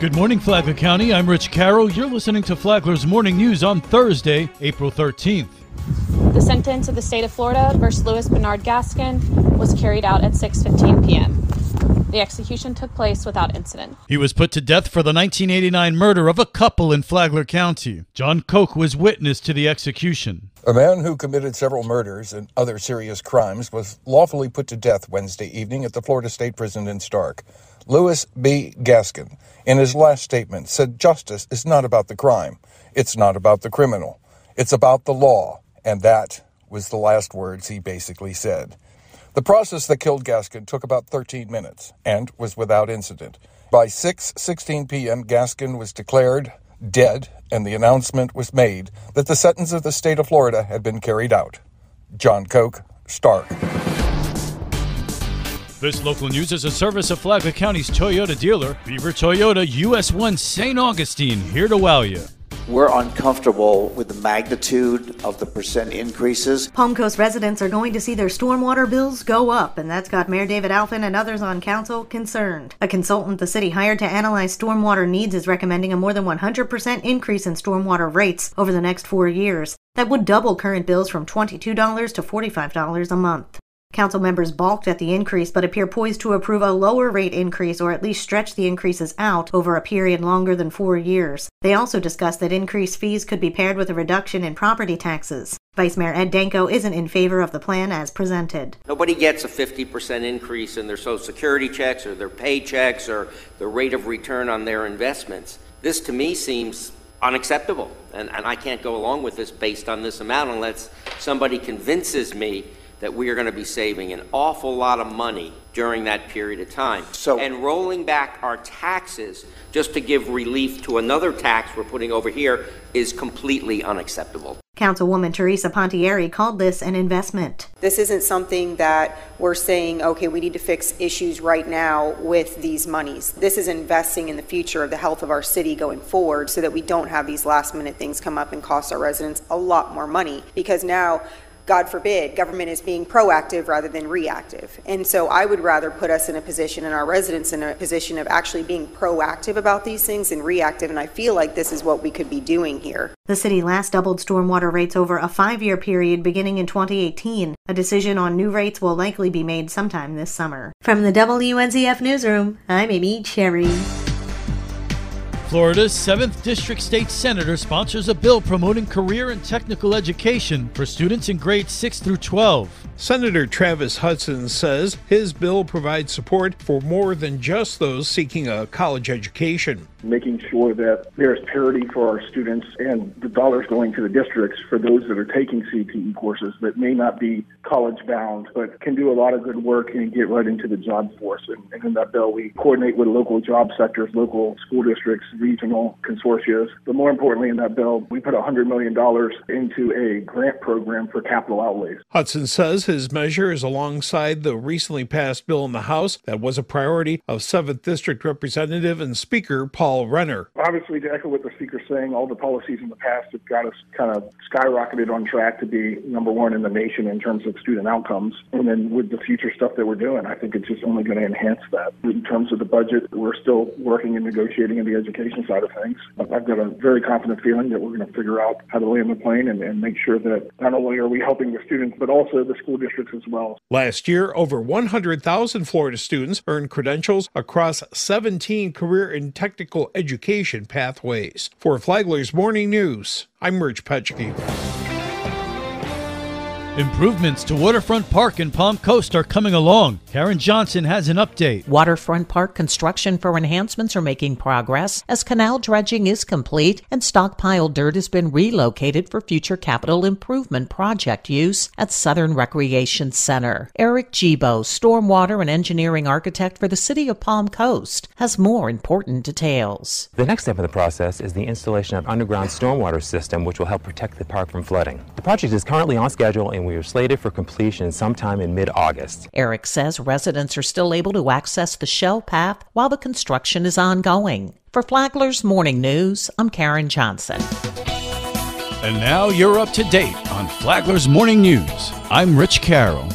Good morning, Flagler County. I'm Rich Carroll. You're listening to Flagler's Morning News on Thursday, April 13th. The sentence of the state of Florida versus Louis Bernard Gaskin was carried out at 6:15 p.m. The execution took place without incident. He was put to death for the 1989 murder of a couple in Flagler County. John Koch was witness to the execution. A man who committed several murders and other serious crimes was lawfully put to death Wednesday evening at the Florida State Prison in Stark. Louis B. Gaskin, in his last statement, said justice is not about the crime. It's not about the criminal. It's about the law. And that was the last words he basically said. The process that killed Gaskin took about 13 minutes and was without incident. By 6:16 p.m., Gaskin was declared dead, and the announcement was made that the sentence of the state of Florida had been carried out. John Koch, Stark. This local news is a service of Flagler County's Toyota dealer, Beaver Toyota, US 1 St. Augustine, here to wow you. We're uncomfortable with the magnitude of the percent increases. Palm Coast residents are going to see their stormwater bills go up, and that's got Mayor David Alfin and others on council concerned. A consultant the city hired to analyze stormwater needs is recommending a more than 100% increase in stormwater rates over the next 4 years. That would double current bills from $22 to $45 a month. Council members balked at the increase but appear poised to approve a lower rate increase or at least stretch the increases out over a period longer than 4 years. They also discussed that increased fees could be paired with a reduction in property taxes. Vice Mayor Ed Danko isn't in favor of the plan as presented. Nobody gets a 50% increase in their Social Security checks or their paychecks or the rate of return on their investments. This to me seems unacceptable, and I can't go along with this based on this amount unless somebody convinces me that we are going to be saving an awful lot of money during that period of time. And rolling back our taxes just to give relief to another tax we're putting over here is completely unacceptable. Councilwoman Teresa Pontieri called this an investment. This isn't something that we're saying, okay, we need to fix issues right now with these monies. This is investing in the future of the health of our city going forward so that we don't have these last minute things come up and cost our residents a lot more money, because now, God forbid, government is being proactive rather than reactive. And so I would rather put us in a position and our residents in a position of actually being proactive about these things than reactive. And I feel like this is what we could be doing here. The city last doubled stormwater rates over a 5-year period beginning in 2018. A decision on new rates will likely be made sometime this summer. From the WNZF Newsroom, I'm Amy Cherry. Florida's 7th District State Senator sponsors a bill promoting career and technical education for students in grades 6 through 12. Senator Travis Hudson says his bill provides support for more than just those seeking a college education. Making sure that there's parity for our students and the dollars going to the districts for those that are taking CTE courses that may not be college bound, but can do a lot of good work and get right into the job force. And in that bill, we coordinate with local job sectors, local school districts, regional consortia. But more importantly, in that bill, we put $100 million into a grant program for capital outlays. Hudson says his measure is alongside the recently passed bill in the House that was a priority of 7th District Representative and Speaker Paul Renner. Obviously, to echo what the speaker's saying, all the policies in the past have got us kind of skyrocketed on track to be number one in the nation in terms of student outcomes. And then with the future stuff that we're doing, I think it's just only going to enhance that. In terms of the budget, we're still working and negotiating in the education side of things. I've got a very confident feeling that we're going to figure out how to land the plane and make sure that not only are we helping the students, but also the school districts as well. Last year, over 100,000 Florida students earned credentials across 17 career and technical education pathways. For Flagler's Morning News, I'm Rich Petchke. Improvements to Waterfront Park in Palm Coast are coming along. Karen Johnson has an update. Waterfront Park construction for enhancements are making progress as canal dredging is complete and stockpiled dirt has been relocated for future capital improvement project use at Southern Recreation Center. Eric Gibo, stormwater and engineering architect for the city of Palm Coast, has more important details. The next step in the process is the installation of underground stormwater system, which will help protect the park from flooding. The project is currently on schedule and we are slated for completion sometime in mid-August. Eric says residents are still able to access the shell path while the construction is ongoing. For Flagler's Morning News, I'm Karen Johnson. And now you're up to date on Flagler's Morning News. I'm Rich Carroll.